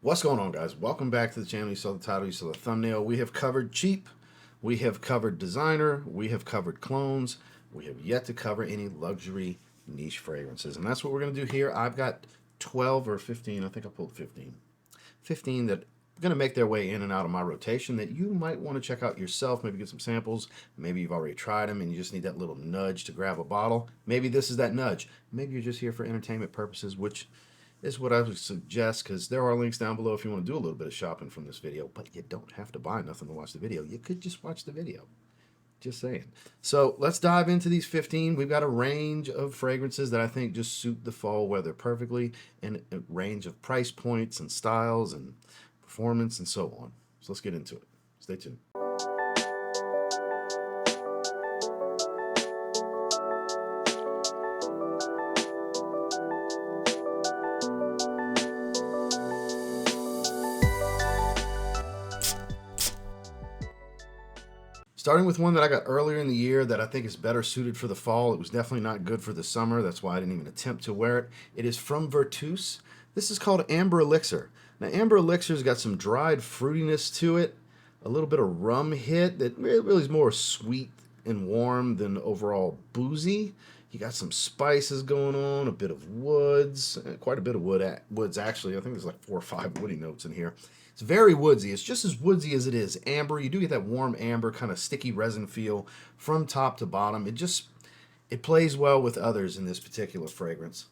What's going on, guys? Welcome back to the channel. You saw the title, you saw the thumbnail. We have covered cheap, we have covered designer, we have covered clones. We have yet to cover any luxury niche fragrances, and that's what we're going to do here. I've got 12 or 15, I think I pulled 15 that are going to make their way in and out of my rotation that you might want to check out yourself, maybe get some samples. Maybe you've already tried them and you just need that little nudge to grab a bottle. Maybe this is that nudge. Maybe you're just here for entertainment purposes, which is what I would suggest, because there are links down below if you want to do a little bit of shopping from this video, but you don't have to buy nothing to watch the video. You could just watch the video. Just saying. So let's dive into these 15. We've got a range of fragrances that I think just suit the fall weather perfectly, and a range of price points and styles and performance and so on. So let's get into it. Stay tuned. Starting with one that I got earlier in the year that I think is better suited for the fall. It was definitely not good for the summer. That's why I didn't even attempt to wear it. It is from Vertus. This is called Amber Elixir. Now, Amber Elixir's got some dried fruitiness to it, a little bit of rum hit that really is more sweet and warm than overall boozy. You got some spices going on, a bit of woods, quite a bit of woods actually. I think there's like 4 or 5 woody notes in here. It's very woodsy. It's just as woodsy as it is amber. You do get that warm amber kind of sticky resin feel from top to bottom. It plays well with others in this particular fragrance.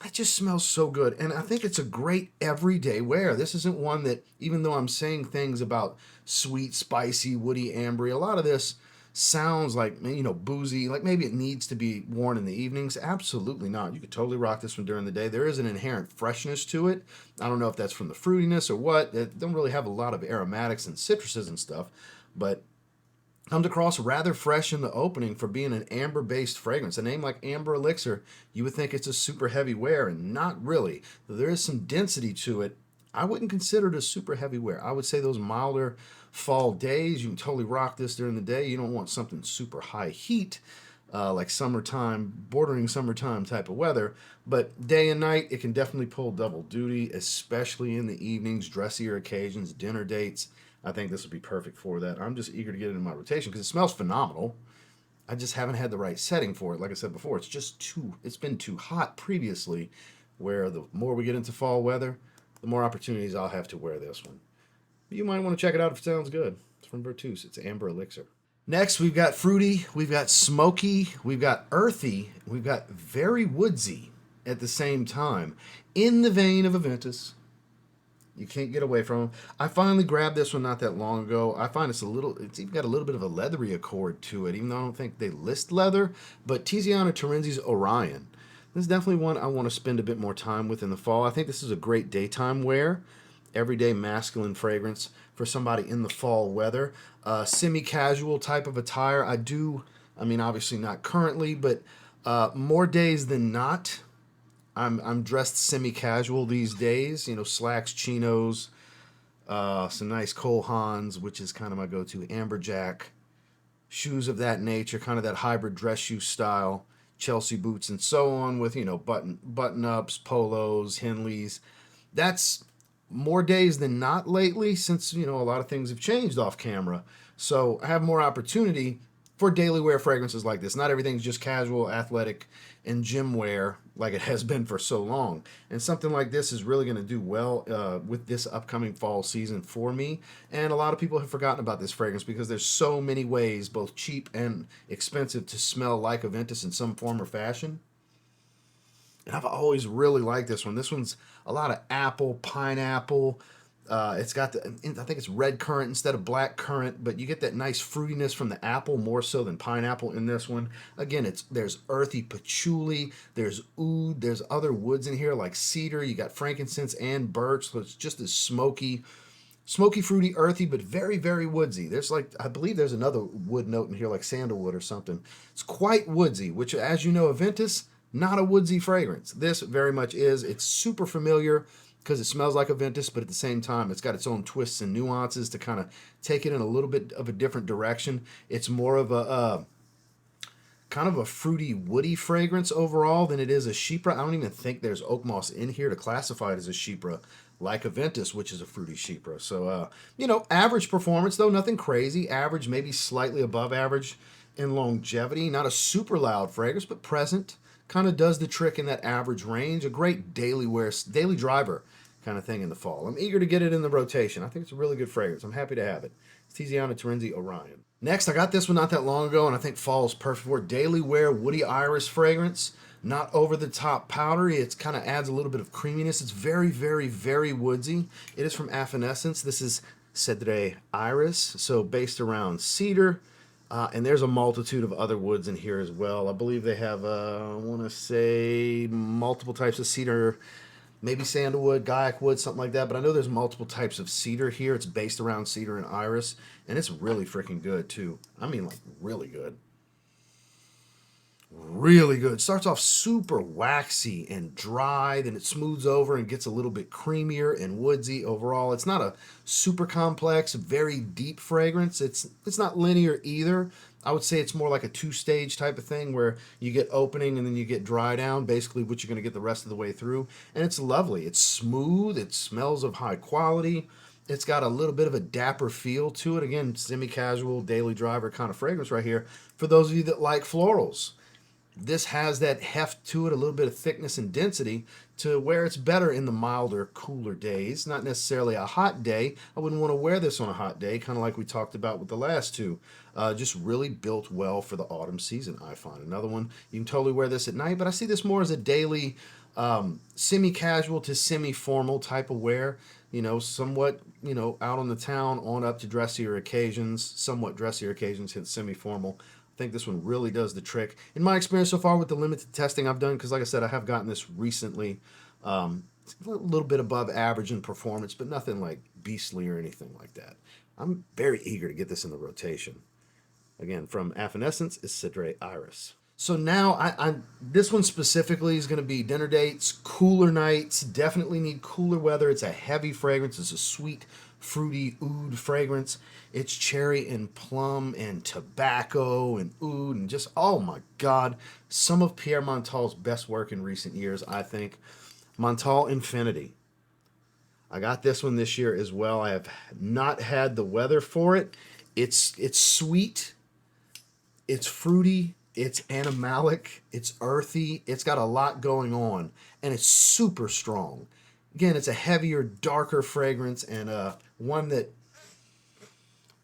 It just smells so good, and I think it's a great everyday wear. This isn't one that, even though I'm saying things about sweet, spicy, woody, ambery, a lot of this sounds like, boozy, like maybe it needs to be worn in the evenings. Absolutely not. You could totally rock this one during the day. There is an inherent freshness to it. I don't know if that's from the fruitiness or what. It don't really have a lot of aromatics and citruses and stuff, but comes across rather fresh in the opening for being an amber-based fragrance. A name like Amber Elixir, you would think it's a super heavy wear, and not really. There is some density to it. I wouldn't consider it a super heavy wear. I would say those milder fall days, you can totally rock this during the day. You don't want something super high heat, like summertime, bordering summertime type of weather. But day and night, it can definitely pull double duty, especially in the evenings, dressier occasions, dinner dates. I think this would be perfect for that. I'm just eager to get it in my rotation because it smells phenomenal. I just haven't had the right setting for it. Like I said before, it's been too hot previously, where the more we get into fall weather, the more opportunities I'll have to wear this one. But you might want to check it out if it sounds good. It's from Vertus. It's Amber Elixir. Next, we've got fruity, we've got smoky, we've got earthy, we've got very woodsy at the same time, in the vein of a Ventus. You can't get away from them. I finally grabbed this one not that long ago. I find it's even got a little bit of a leathery accord to it, even though I don't think they list leather. But Tiziana Terenzi's Orion. This is definitely one I want to spend a bit more time with in the fall. I think this is a great daytime wear. Everyday masculine fragrance for somebody in the fall weather. Semi-casual type of attire. Obviously not currently, but more days than not, I'm dressed semi-casual these days. Slacks, chinos, some nice Cole Haans, which is kind of my go-to, amberjack, shoes of that nature, kind of that hybrid dress shoe style, Chelsea boots and so on with, button-ups, polos, Henleys. That's more days than not lately, since, a lot of things have changed off camera. So I have more opportunity for daily wear fragrances like this. Not everything's just casual, athletic, and gym wear like it has been for so long. And something like this is really going to do well with this upcoming fall season for me. And a lot of people have forgotten about this fragrance because there's so many ways, both cheap and expensive, to smell like a Ventus in some form or fashion. And I've always really liked this one. This one's a lot of apple, pineapple. It's got I think it's red currant instead of black currant, but you get that nice fruitiness from the apple more so than pineapple in this one. Again, there's earthy patchouli, there's oud, there's other woods in here like cedar. You got frankincense and birch, so it's just as smoky, fruity, earthy, but very, very woodsy. I believe there's another wood note in here like sandalwood or something. It's quite woodsy, which, as you know, a Ventus, not a woodsy fragrance. This very much is. It's super familiar because it smells like a Ventus, but at the same time, it's got its own twists and nuances to kind of take it in a little bit of a different direction. It's more of a kind of a fruity, woody fragrance overall than it is a Chypre. I don't even think there's oak moss in here to classify it as a Chypre, like a Ventus, which is a fruity Chypre. So, average performance, though, nothing crazy. Average, maybe slightly above average in longevity. Not a super loud fragrance, but present. Kind of does the trick in that average range. A great daily wear, daily driver kind of thing in the fall. I'm eager to get it in the rotation. I think it's a really good fragrance. I'm happy to have it. It's Tiziana, Terenzi, Orion. Next, I got this one not that long ago, and I think fall is perfect for it. Daily Wear Woody Iris fragrance. Not over the top powdery. It kind of adds a little bit of creaminess. It's very, very, very woodsy. It is from Affinessence. This is Cedre-Iris, so based around cedar. And there's a multitude of other woods in here as well. I believe they have, I want to say, multiple types of cedar, maybe sandalwood, gaiac wood, something like that. But I know there's multiple types of cedar here. It's based around cedar and iris, and it's really freaking good too. I mean, like, really good. Really good. Starts off super waxy and dry, then it smooths over and gets a little bit creamier and woodsy overall. It's not a super complex, very deep fragrance. It's not linear either. I would say it's more like a two-stage type of thing where you get opening and then you get dry down, basically what you're going to get the rest of the way through. And it's lovely. It's smooth. It smells of high quality. It's got a little bit of a dapper feel to it. Again, semi-casual, daily driver kind of fragrance right here for those of you that like florals. This has that heft to it, a little bit of thickness and density to where it's better in the milder, cooler days. Not necessarily a hot day. I wouldn't want to wear this on a hot day, kind of like we talked about with the last two. Just really built well for the autumn season, I find. Another one, you can totally wear this at night, but I see this more as a daily, semi-casual to semi-formal type of wear. Somewhat, out on the town, on up to dressier occasions, somewhat dressier occasions, hence semi-formal. I think this one really does the trick. In my experience so far with the limited testing I've done, because like I said, I have gotten this recently, it's a little bit above average in performance, but nothing like beastly or anything like that. I'm very eager to get this in the rotation. Again, from Affinessence is Cedre-Iris. So now, this one specifically is going to be dinner dates, cooler nights, definitely need cooler weather. It's a heavy fragrance. It's a sweet, fruity oud fragrance. It's cherry and plum and tobacco and oud and just, oh my God, some of Pierre Montale's best work in recent years, I think. Montale Infinity. I got this one this year as well. I have not had the weather for it. It's sweet. It's fruity. It's animalic. It's earthy. It's got a lot going on. And it's super strong. Again, it's a heavier, darker fragrance and one that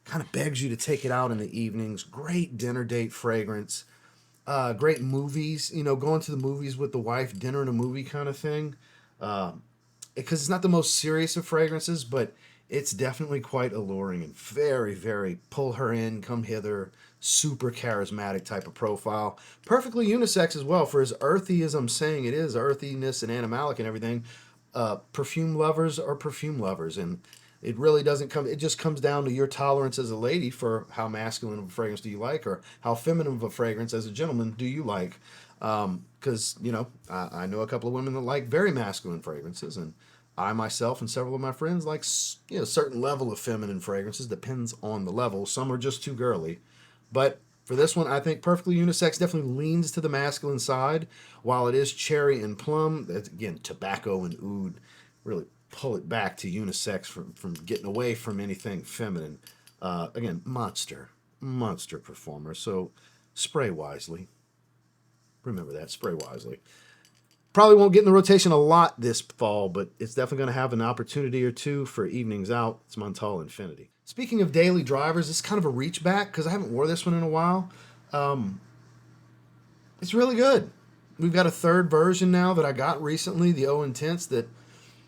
kind of begs you to take it out in the evenings. Great dinner date fragrance. Great movies. Going to the movies with the wife, dinner and a movie kind of thing. Because it's not the most serious of fragrances, but it's definitely quite alluring and very, very pull her in, come hither, super charismatic type of profile. Perfectly unisex as well, for as earthy as I'm saying it is, earthiness and animalic and everything. Perfume lovers are perfume lovers, and it really doesn't come, it just comes down to your tolerance as a lady for how masculine of a fragrance do you like, or how feminine of a fragrance as a gentleman do you like. Because, I know a couple of women that like very masculine fragrances, and I myself and several of my friends like, a certain level of feminine fragrances. Depends on the level. Some are just too girly. But for this one, I think perfectly unisex, definitely leans to the masculine side. While it is cherry and plum, that's, again, tobacco and oud really pull it back to unisex from getting away from anything feminine. Again, monster performer. So spray wisely. Remember that, spray wisely. Probably won't get in the rotation a lot this fall, but it's definitely going to have an opportunity or two for evenings out. It's Montale Infinity. Speaking of daily drivers, it's kind of a reach back because I haven't wore this one in a while. It's really good. We've got a third version now that I got recently, the Eau Intense, that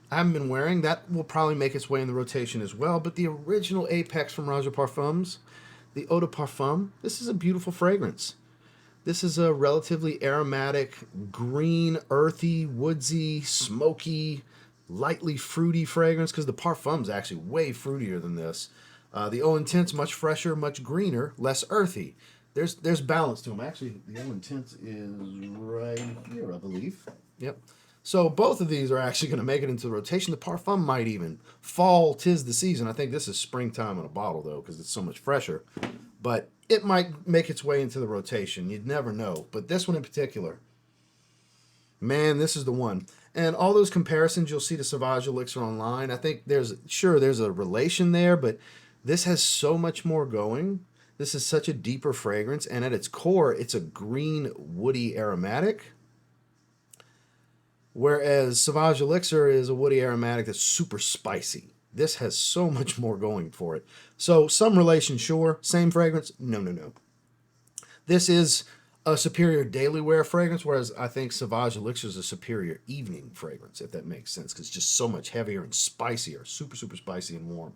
I haven't been wearing. That will probably make its way in the rotation as well. But the original Apex from Roja Parfums, the Eau de Parfum, this is a beautiful fragrance. This is a relatively aromatic, green, earthy, woodsy, smoky, lightly fruity fragrance, because the Parfum's actually way fruitier than this. The Eau Intense, much fresher, much greener, less earthy. There's balance to them. Actually, the Eau Intense is right here, I believe. Yep. So both of these are actually going to make it into the rotation. The Parfum might even. Fall, 'tis the season. I think this is springtime in a bottle, though, because it's so much fresher. but it might make its way into the rotation. You'd never know. But this one in particular, man, this is the one. And all those comparisons you'll see to Sauvage Elixir online, I think there's a relation there, but this has so much more going. This is such a deeper fragrance, and at its core, it's a green, woody aromatic. Whereas Sauvage Elixir is a woody aromatic that's super spicy. This has so much more going for it. So some relation, sure. Same fragrance? No, no, no. This is a superior daily wear fragrance, whereas I think Sauvage Elixir is a superior evening fragrance, if that makes sense, because it's just so much heavier and spicier. Super, super spicy and warm.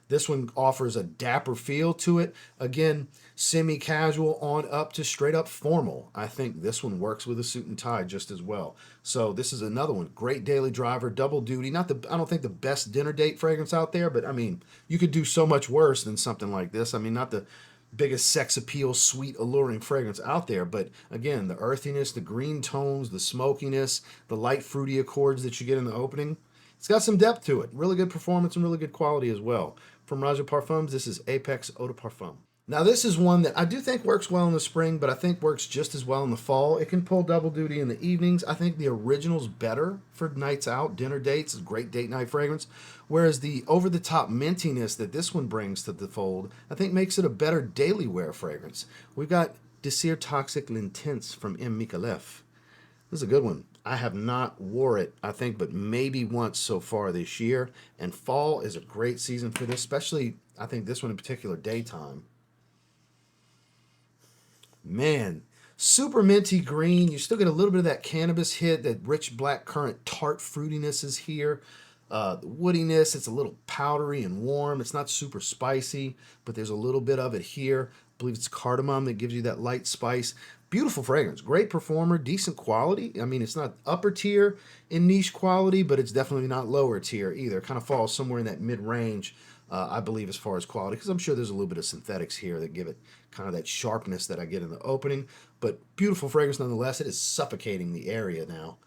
This one offers a dapper feel to it. Again, semi-casual on up to straight up formal. I think this one works with a suit and tie just as well. So this is another one. Great daily driver, double duty. I don't think the best dinner date fragrance out there, but I mean, you could do so much worse than something like this. I mean, not the biggest sex appeal, sweet, alluring fragrance out there, but again, the earthiness, the green tones, the smokiness, the light fruity accords that you get in the opening. It's got some depth to it. Really good performance and really good quality as well. From Roja Parfums, this is Apex Eau de Parfum. Now, this is one that I do think works well in the spring, but I think works just as well in the fall. It can pull double duty in the evenings. I think the original's better for nights out, dinner dates. It's a great date night fragrance. Whereas the over-the-top mintiness that this one brings to the fold, I think makes it a better daily wear fragrance. We've got DesirToxic L'Intense from Micallef. This is a good one. I have not wore it, I think, but maybe once so far this year. And fall is a great season for this, especially, I think this one in particular, daytime. Man, super minty green. You still get a little bit of that cannabis hit, that rich black currant tart fruitiness is here. The woodiness, it's a little powdery and warm. It's not super spicy, but there's a little bit of it here. I believe it's cardamom that gives you that light spice. Beautiful fragrance, great performer, decent quality. I mean, it's not upper tier in niche quality, but it's definitely not lower tier either. It kind of falls somewhere in that mid-range, I believe, as far as quality, because I'm sure there's a little bit of synthetics here that give it kind of that sharpness that I get in the opening. But beautiful fragrance nonetheless. It is suffocating the area now.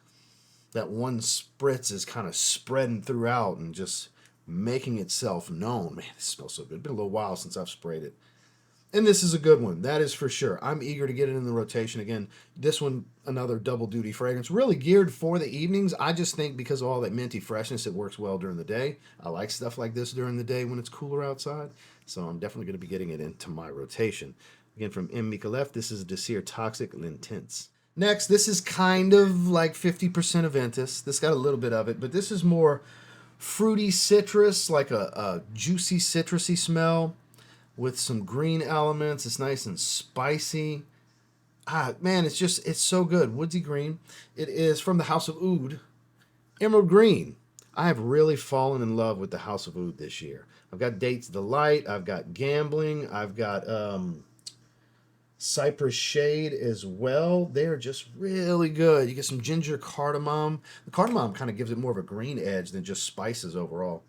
That one spritz is kind of spreading throughout and just making itself known. Man, this smells so good. It's been a little while since I've sprayed it. And this is a good one, that is for sure. I'm eager to get it in the rotation again. This one, another double duty fragrance, really geared for the evenings. I just think because of all that minty freshness, it works well during the day. I like stuff like this during the day when it's cooler outside. So I'm definitely going to be getting it into my rotation. Again, from Micallef, this is DesirToxic L'Intense. Next, this is kind of like 50% Aventus. This got a little bit of it, but this is more fruity citrus, like a juicy citrusy smell with some green elements. It's nice and spicy. Man, it's so good. Woodsy green. It is from the House of Oud. Emerald green. I have really fallen in love with the House of Oud this year. I've got Dates Delight. I've got Gambling. I've got Cypress Shade as well. They're just really good. You get some ginger cardamom. The cardamom kind of gives it more of a green edge than just spices overall.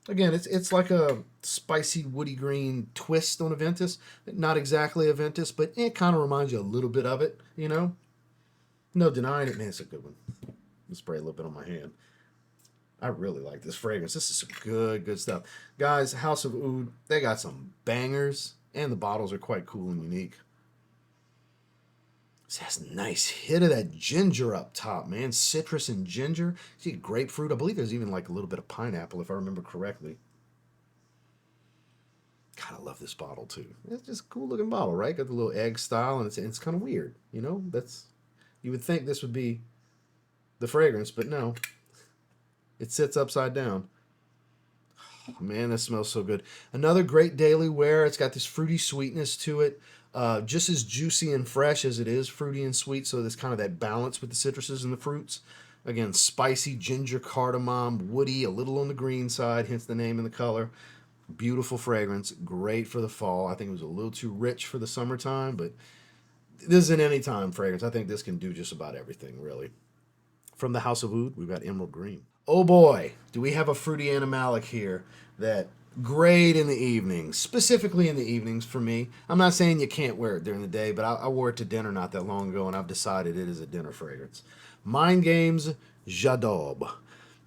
Again, it's like a spicy woody green twist on Aventus. Not exactly Aventus, but it kind of reminds you a little bit of it, you know? No denying it. Man, it's a good one. Let's spray a little bit on my hand. I really like this fragrance. This is some good stuff. Guys, House of Oud, they got some bangers, and the bottles are quite cool and unique. This has a nice hit of that ginger up top, man. Citrus and ginger. See, grapefruit. I believe there's even like a little bit of pineapple, if I remember correctly. God, I love this bottle too. It's just a cool looking bottle, right? Got the little egg style, and it's kind of weird, you know? You would think this would be the fragrance, but no. It sits upside down. Oh, man, this smells so good. Another great daily wear. It's got this fruity sweetness to it. Just as juicy and fresh as it is fruity and sweet, so there's kind of that balance with the citruses and the fruits. Again, spicy, ginger, cardamom, woody, a little on the green side, hence the name and the color. Beautiful fragrance, great for the fall. I think it was a little too rich for the summertime, but this is an anytime fragrance. I think this can do just about everything, really. From the House of Oud, we've got Emerald Green. Oh boy, do we have a fruity animalic here that great in the evenings, specifically in the evenings for me. I'm not saying you can't wear it during the day, but I wore it to dinner not that long ago, and I've decided it is a dinner fragrance. Mind Games J'adore.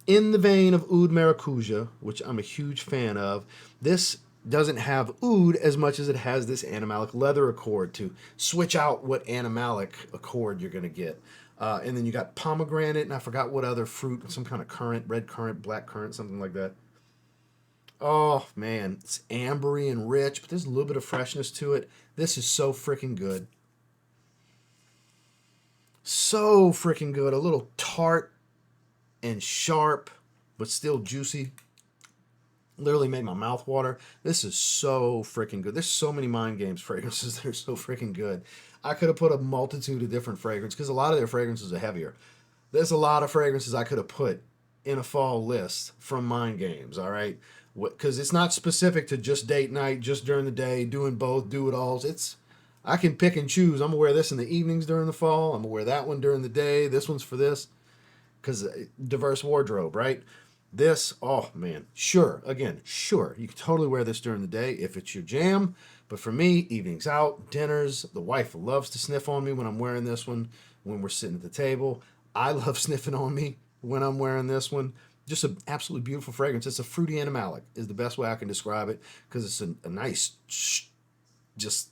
In the vein of Oud Maracuja, which I'm a huge fan of, this doesn't have oud as much as it has this animalic leather accord to switch out what animalic accord you're going to get. And then you got pomegranate, and I forgot what other fruit, some kind of currant, red currant, black currant, something like that. Oh, man. It's ambery and rich, but there's a little bit of freshness to it. This is so freaking good. So freaking good. A little tart and sharp, but still juicy. Literally made my mouth water. This is so freaking good. There's so many Mind Games fragrances that are so freaking good. I could have put a multitude of different fragrances because a lot of their fragrances are heavier. There's a lot of fragrances I could have put in a fall list from Mind Games, all right? Because it's not specific to just date night, just during the day, doing both, do it alls. I can pick and choose. I'm going to wear this in the evenings during the fall. I'm going to wear that one during the day. This one's for this. Because diverse wardrobe, right? This, oh man, sure. Again, sure. You can totally wear this during the day if it's your jam. But for me, evenings out, dinners, the wife loves to sniff on me when I'm wearing this one, when we're sitting at the table. I love sniffing on me when I'm wearing this one. Just an absolutely beautiful fragrance. It's a fruity animalic is the best way I can describe it because it's a nice, just,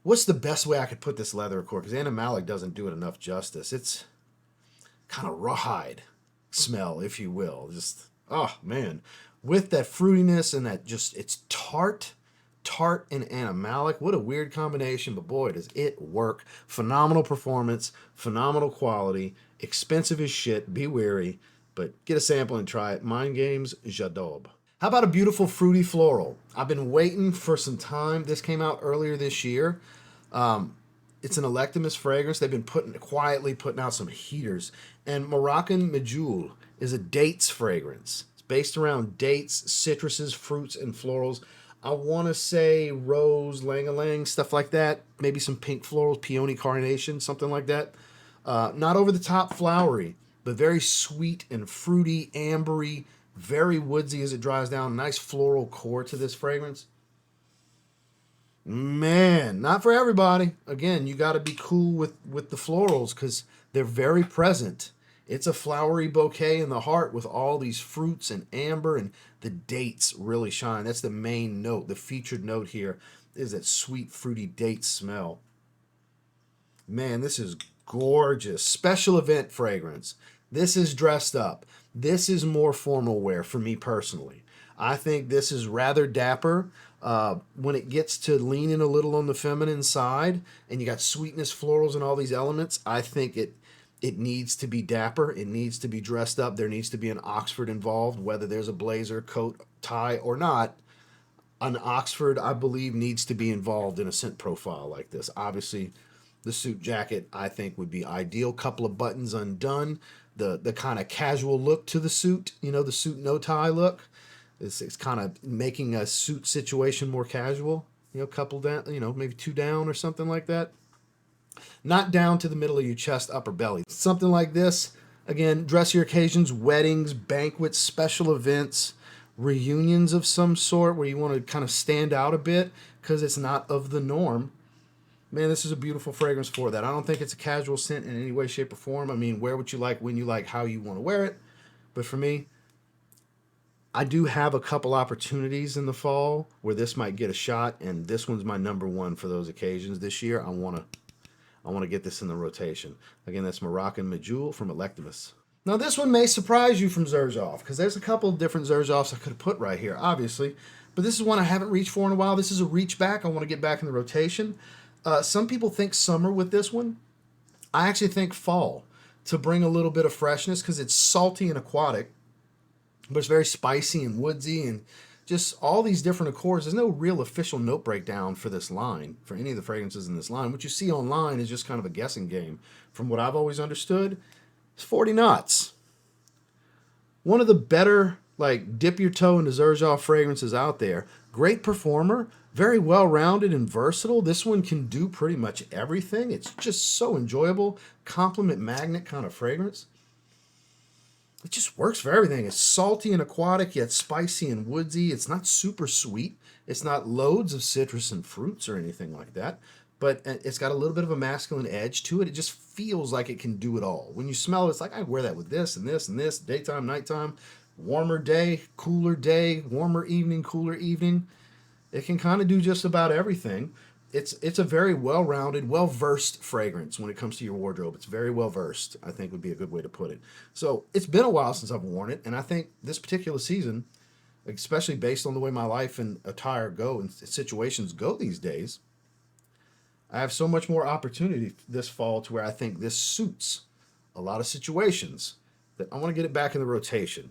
what's the best way I could put this leather accord? Because animalic doesn't do it enough justice. It's kind of rawhide smell, if you will. Just, oh man, with that fruitiness and that just, it's tart and animalic. What a weird combination, but boy, does it work. Phenomenal performance, phenomenal quality, expensive as shit, be wary, but get a sample and try it. Mind Games, j'adore. How about a beautiful fruity floral? I've been waiting for some time. This came out earlier this year. It's an Electimuss fragrance. They've been quietly putting out some heaters. And Moroccan Medjool is a dates fragrance. It's based around dates, citruses, fruits, and florals. I want to say rose, lang-a-lang, stuff like that. Maybe some pink florals, peony carnation, something like that. Not over the top flowery, but very sweet and fruity, ambery, very woodsy as it dries down. Nice floral core to this fragrance. Man, not for everybody. Again, you got to be cool with the florals because they're very present. It's a flowery bouquet in the heart with all these fruits and amber, and the dates really shine. That's the main note. The featured note here is that sweet, fruity date smell. Man, this is gorgeous. Special event fragrance. This is dressed up. This is more formal wear for me personally. I think this is rather dapper. When it gets to leaning a little on the feminine side and you got sweetness, florals, and all these elements, I think it needs to be dapper. It needs to be dressed up. There needs to be an Oxford involved, whether there's a blazer, coat, tie, or not. An Oxford, I believe, needs to be involved in a scent profile like this. Obviously, the suit jacket, I think, would be ideal. Couple of buttons undone. The kind of casual look to the suit, the suit no tie look. It's kind of making a suit situation more casual. Couple down, maybe two down or something like that. Not down to the middle of your chest, upper belly. Something like this. Again, dressier occasions, weddings, banquets, special events, reunions of some sort where you want to kind of stand out a bit because it's not of the norm. Man, this is a beautiful fragrance for that. I don't think it's a casual scent in any way, shape, or form. I mean, wear what you like, when you like, how you want to wear it. But for me, I do have a couple opportunities in the fall where this might get a shot, and this one's my number one for those occasions this year. I want to get this in the rotation. Again, that's Moroccan Medjool from Electimuss. Now, this one may surprise you from Xerjoff, because there's a couple of different Xerjoffs I could have put right here, obviously. But this is one I haven't reached for in a while. This is a reach back. I want to get back in the rotation. Some people think summer with this one. I actually think fall to bring a little bit of freshness because it's salty and aquatic, but it's very spicy and woodsy and just all these different accords. There's no real official note breakdown for this line, for any of the fragrances in this line. What you see online is just kind of a guessing game. From what I've always understood, it's 40 knots. One of the better, dip your toe into Xerjoff fragrances out there. Great performer, very well-rounded and versatile. This one can do pretty much everything. It's just so enjoyable. Compliment magnet kind of fragrance. It just works for everything. It's salty and aquatic, yet spicy and woodsy. It's not super sweet. It's not loads of citrus and fruits or anything like that. But it's got a little bit of a masculine edge to it. It just feels like it can do it all. When you smell it, it's like, I wear that with this and this and this, daytime, nighttime, warmer day, warmer evening, cooler evening. It can kind of do just about everything. It's a very well-rounded, well-versed fragrance when it comes to your wardrobe. It's very well-versed, I think would be a good way to put it. So it's been a while since I've worn it, and I think this particular season, especially based on the way my life and attire go and situations go these days, I have so much more opportunity this fall to where I think this suits a lot of situations that I want to get it back in the rotation.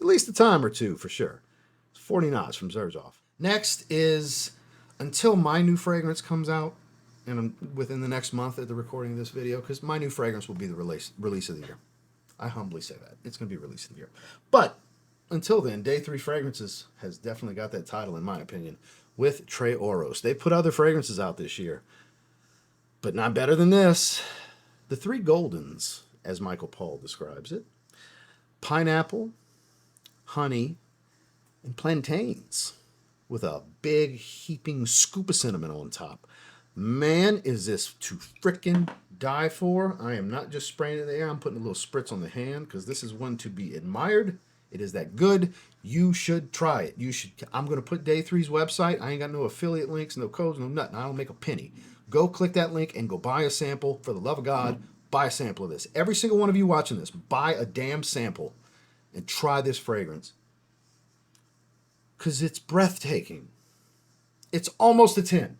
At least a time or two for sure. It's 40 knots from Xerjoff. Next is, until my new fragrance comes out, and I'm within the next month at the recording of this video, because my new fragrance will be the release of the year. I humbly say that. It's going to be release of the year. But until then, Day 3 Fragrances has definitely got that title, in my opinion, with Trey Oros. They put other fragrances out this year, but not better than this. The three goldens, as Michael Paul describes it: pineapple, honey, and plantains, with a big heaping scoop of cinnamon on top. Man, is this to frickin' die for. I am not just spraying it in the air. I'm putting a little spritz on the hand because this is one to be admired. It is that good. You should try it. You should. I'm going to put Day 3's website. I ain't got no affiliate links, no codes, no nothing. I don't make a penny. Go click that link and go buy a sample. For the love of God, buy a sample of this. Every single one of you watching this, buy a damn sample and try this fragrance. Because it's breathtaking. It's almost a 10.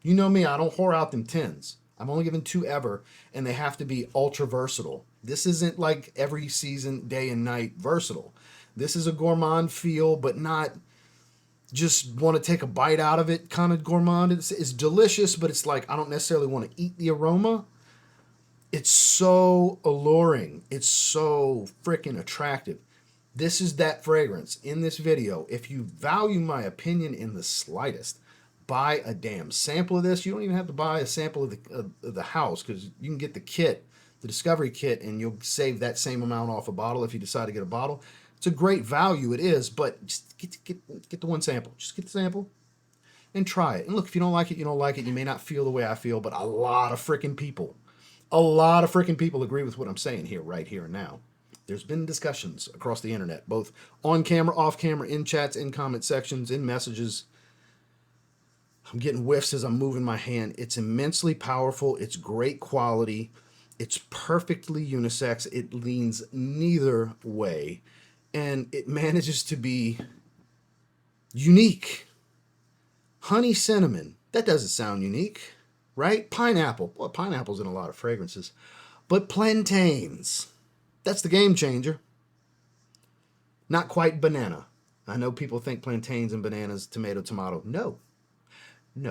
You know me, I don't whore out them 10s. I'm only given 2 ever, and they have to be ultra versatile. This isn't like every season, day and night versatile. This is a gourmand feel, but not just want to take a bite out of it kind of gourmand. It's delicious, but it's like I don't necessarily want to eat the aroma. It's so alluring. It's so freaking attractive. This is that fragrance in this video. If you value my opinion in the slightest, buy a damn sample of this. You don't even have to buy a sample of the house, because you can get the kit, the discovery kit, and you'll save that same amount off a bottle if you decide to get a bottle. It's a great value, it is, but just get the one sample. Just get the sample and try it. And look, if you don't like it, you don't like it. You may not feel the way I feel, but a lot of freaking people agree with what I'm saying here, right here and now. There's been discussions across the internet, both on camera, off camera, in chats, in comment sections, in messages. I'm getting whiffs as I'm moving my hand. It's immensely powerful. It's great quality. It's perfectly unisex. It leans neither way. And it manages to be unique. Honey cinnamon. That doesn't sound unique, right? Pineapple. Well, pineapple's in a lot of fragrances. But plantains. That's the game changer. Not quite banana. I know people think plantains and bananas, tomato. No,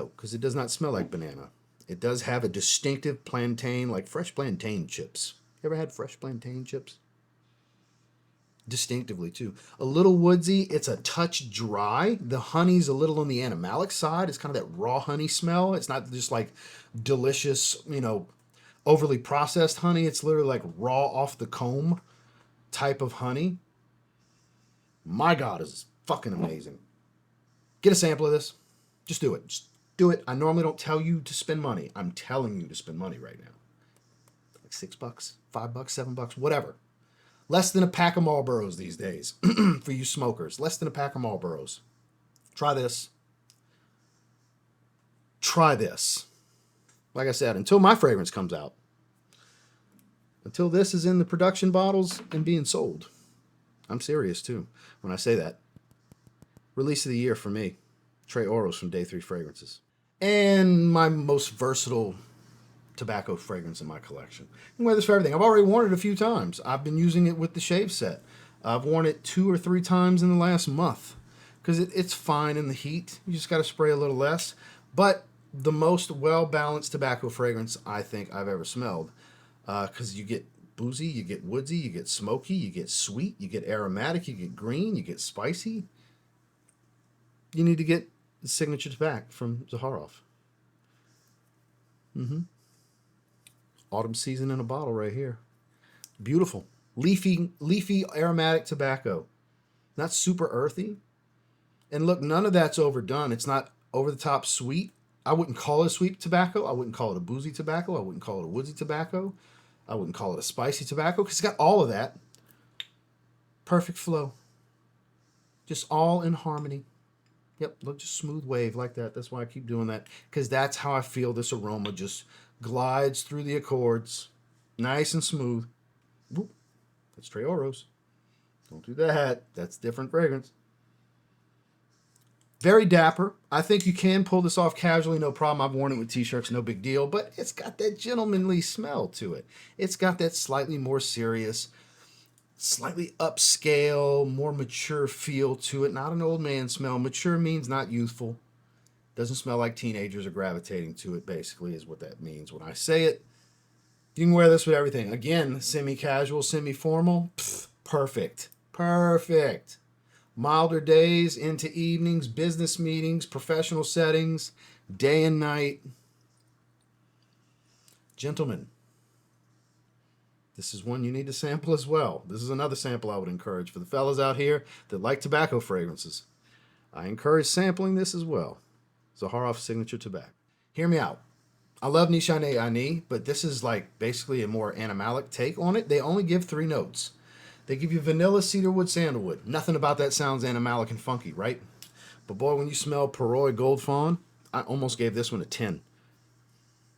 because it does not smell like banana. It does have a distinctive plantain, like fresh plantain chips. You ever had fresh plantain chips? Distinctively, too. A little woodsy. It's a touch dry. The honey's a little on the animalic side. It's kind of that raw honey smell. It's not just like delicious, overly processed honey. It's literally like raw off the comb type of honey. My God, is fucking amazing. Get a sample of this. Just do it. Just do it. I normally don't tell you to spend money. I'm telling you to spend money right now. Like $6, $5, $7, whatever. Less than a pack of Marlboros these days for you smokers. Less than a pack of Marlboros. Try this. Try this. Like I said, until my fragrance comes out. Until this is in the production bottles and being sold. I'm serious too when I say that. Release of the year for me. Trey Oros from Day 3 Fragrances. And my most versatile tobacco fragrance in my collection. I can wear this for everything. I've already worn it a few times. I've been using it with the shave set. I've worn it 2 or 3 times in the last month because it's fine in the heat. You just got to spray a little less. But the most well-balanced tobacco fragrance I think I've ever smelled, because you get boozy, you get woodsy, you get smoky, you get sweet, you get aromatic, you get green, you get spicy. You need to get the signature tobacco from Zaharoff. Autumn season in a bottle right here. Beautiful. Leafy aromatic tobacco. Not super earthy. And look, none of that's overdone. It's not over the top sweet. I wouldn't call it a sweet tobacco. I wouldn't call it a boozy tobacco. I wouldn't call it a woodsy tobacco. I wouldn't call it a spicy tobacco because it's got all of that. Perfect flow. Just all in harmony. Yep, look, just smooth wave like that. That's why I keep doing that, because that's how I feel this aroma just glides through the accords, nice and smooth. Whoop, that's Trey Oros. Don't do that. That's different fragrance. Very dapper. I think you can pull this off casually, no problem. I've worn it with t-shirts, no big deal. But it's got that gentlemanly smell to it. It's got that slightly more serious, slightly upscale, more mature feel to it. Not an old man smell. Mature means not youthful. Doesn't smell like teenagers are gravitating to it, basically, is what that means when I say it. You can wear this with everything. Again, semi-casual, semi-formal. Perfect. Perfect. Milder days into evenings, business meetings, professional settings, day and night. Gentlemen, this is one you need to sample as well. This is another sample I would encourage for the fellas out here that like tobacco fragrances. I encourage sampling this as well. Zaharoff Signature Tabac. Hear me out. I love Nishane Ani, but this is like basically a more animalic take on it. They only give 3 notes. They give you vanilla, cedarwood, sandalwood. Nothing about that sounds animalic and funky, right? But boy, when you smell Perroy Goldfawn, I almost gave this one a 10.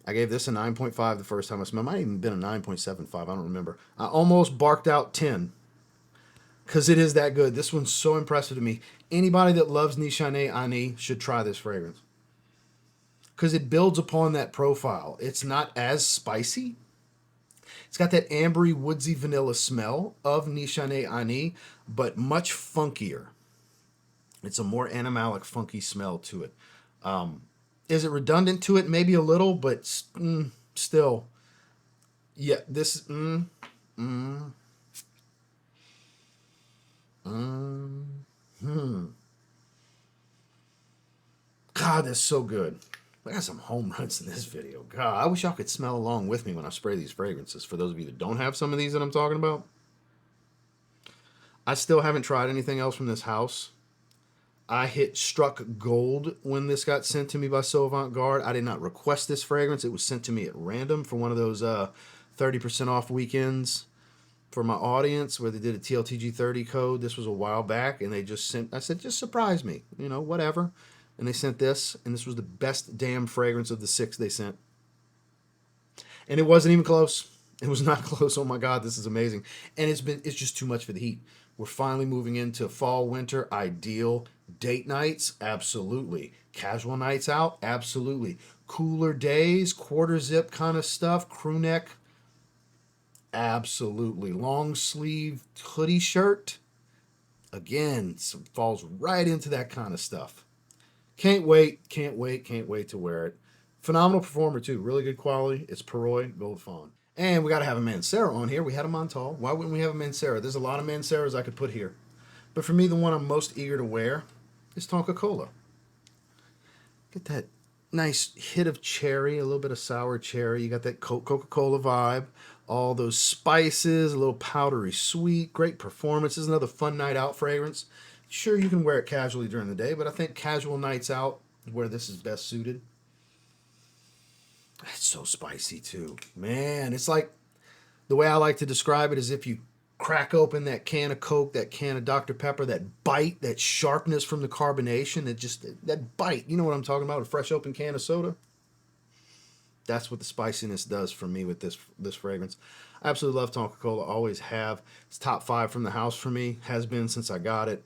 I gave this a 9.5 the first time I smelled it. Might have even been a 9.75. I don't remember. I almost barked out 10 because it is that good. This one's so impressive to me. Anybody that loves Nishane Ani should try this fragrance because it builds upon that profile. It's not as spicy. It's got that ambery, woodsy vanilla smell of Nishane Ani, but much funkier. It's a more animalic, funky smell to it. Is it redundant to it? Maybe a little, but still. Yeah, this... God, that's so good. I got some home runs in this video. God, I wish y'all could smell along with me when I spray these fragrances. For those of you that don't have some of these that I'm talking about. I still haven't tried anything else from this house. I hit struck gold when this got sent to me by So Avant-Garde. I did not request this fragrance. It was sent to me at random for one of those 30% off weekends for my audience where they did a TLTG 30 code. This was a while back, and they just sent... I said, just surprise me. You know, whatever. And they sent this, and this was the best damn fragrance of the 6 they sent. And it wasn't even close. It was not close. Oh my God, this is amazing. And it's just too much for the heat. We're finally moving into fall, winter, ideal. Date nights, absolutely. Casual nights out, absolutely. Cooler days, quarter zip kind of stuff, crew neck, absolutely. Long sleeve hoodie shirt, again, falls right into that kind of stuff. Can't wait to wear it. Phenomenal performer too, really good quality. It's Perroy Goldfawn. And we got to have a Mancera on here. We had a Montale. Why wouldn't we have a Mancera? There's a lot of Manceras I could put here. But for me, the one I'm most eager to wear is Tonka Cola. Get that nice hit of cherry, a little bit of sour cherry. You got that Coca-Cola vibe. All those spices, a little powdery sweet. Great performance. This is another fun night out fragrance. Sure, you can wear it casually during the day, but I think casual nights out is where this is best suited. It's so spicy too. Man, it's like, the way I like to describe it is if you crack open that can of Coke, that can of Dr. Pepper, that bite, that sharpness from the carbonation, that bite, you know what I'm talking about, a fresh open can of soda? That's what the spiciness does for me with this fragrance. I absolutely love Tonka Cola, always have. It's top 5 from the house for me, has been since I got it.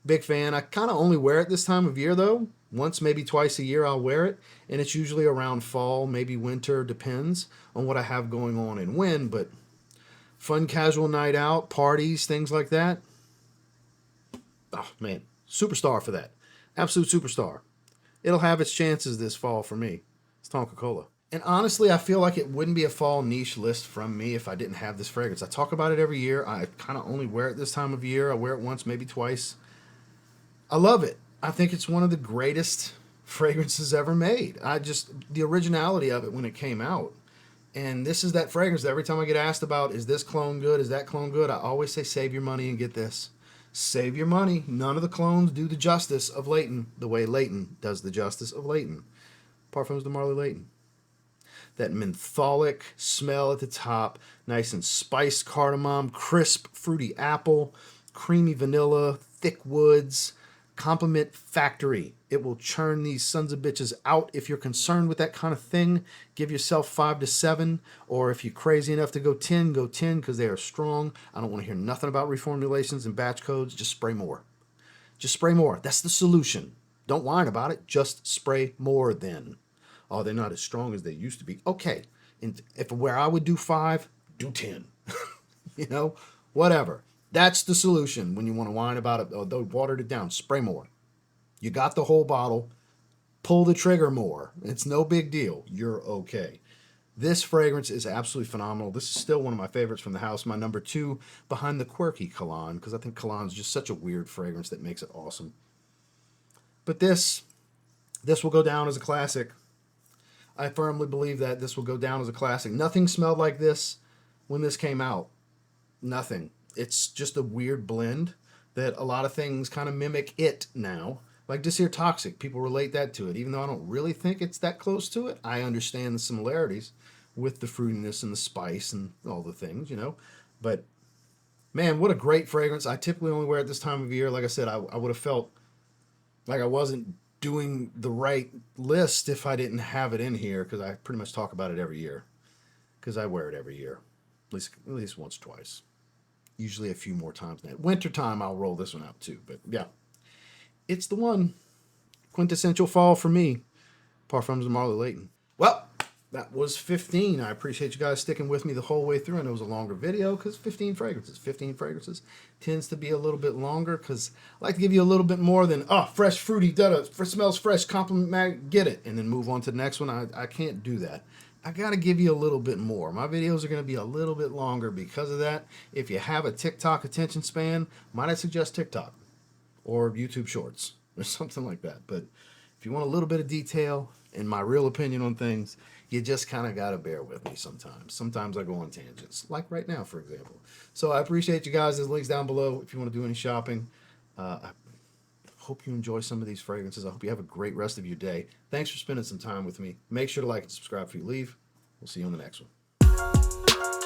Big fan. I kind of only wear it this time of year though. Once, maybe twice a year I'll wear it. And it's usually around fall, maybe winter, depends on what I have going on and when. But fun casual night out, parties, things like that. Oh man, superstar for that. Absolute superstar. It'll have its chances this fall for me. It's Tonka Cola. And honestly, I feel like it wouldn't be a fall niche list from me if I didn't have this fragrance. I talk about it every year. I kind of only wear it this time of year. I wear it once, maybe twice. I love it. I think it's one of the greatest fragrances ever made. The originality of it when it came out. And this is that fragrance that every time I get asked about, is this clone good? Is that clone good? I always say, save your money and get this. Save your money. None of the clones do the justice of Layton the way Layton does the justice of Layton. Parfums de Marley Layton. That mentholic smell at the top, nice and spiced cardamom, crisp fruity apple, creamy vanilla, thick woods, Compliment Factory. It will churn these sons of bitches out. If you're concerned with that kind of thing, give yourself 5 to 7. Or if you're crazy enough to go 10 because they are strong. I don't want to hear nothing about reformulations and batch codes. Just spray more. Just spray more. That's the solution. Don't whine about it. Just spray more then. Oh, they're not as strong as they used to be. Okay. And if where I would do 5, do 10. You know, whatever. That's the solution when you want to whine about it. Oh, they watered it down. Spray more. You got the whole bottle. Pull the trigger more. It's no big deal. You're okay. This fragrance is absolutely phenomenal. This is still one of my favorites from the house. My number 2 behind the quirky Cologne, because I think Cologne is just such a weird fragrance that makes it awesome. But this will go down as a classic. I firmly believe that this will go down as a classic. Nothing smelled like this when this came out. Nothing. It's just a weird blend that a lot of things kind of mimic it now. Like DesirToxic, people relate that to it. Even though I don't really think it's that close to it, I understand the similarities with the fruitiness and the spice and all the things, you know. But, man, what a great fragrance. I typically only wear it this time of year. Like I said, I would have felt like I wasn't doing the right list if I didn't have it in here, because I pretty much talk about it every year. Because I wear it every year, at least once or twice. Usually a few more times than that. Wintertime, I'll roll this one out too. But yeah, it's the one. Quintessential fall for me. Parfums of Marley Layton. Well, that was 15. I appreciate you guys sticking with me the whole way through. I know it was a longer video because 15 fragrances. 15 fragrances tends to be a little bit longer because I like to give you a little bit more than, fresh, fruity, smells fresh, compliment, get it, and then move on to the next one. I can't do that. I got to give you a little bit more. My videos are going to be a little bit longer because of that. If you have a TikTok attention span, might I suggest TikTok or YouTube Shorts or something like that. But if you want a little bit of detail and my real opinion on things, you just kind of got to bear with me sometimes. Sometimes I go on tangents, like right now, for example. So I appreciate you guys. There's links down below if you want to do any shopping. I hope you enjoy some of these fragrances. I hope you have a great rest of your day. Thanks for spending some time with me. Make sure to like and subscribe before you leave. We'll see you on the next one.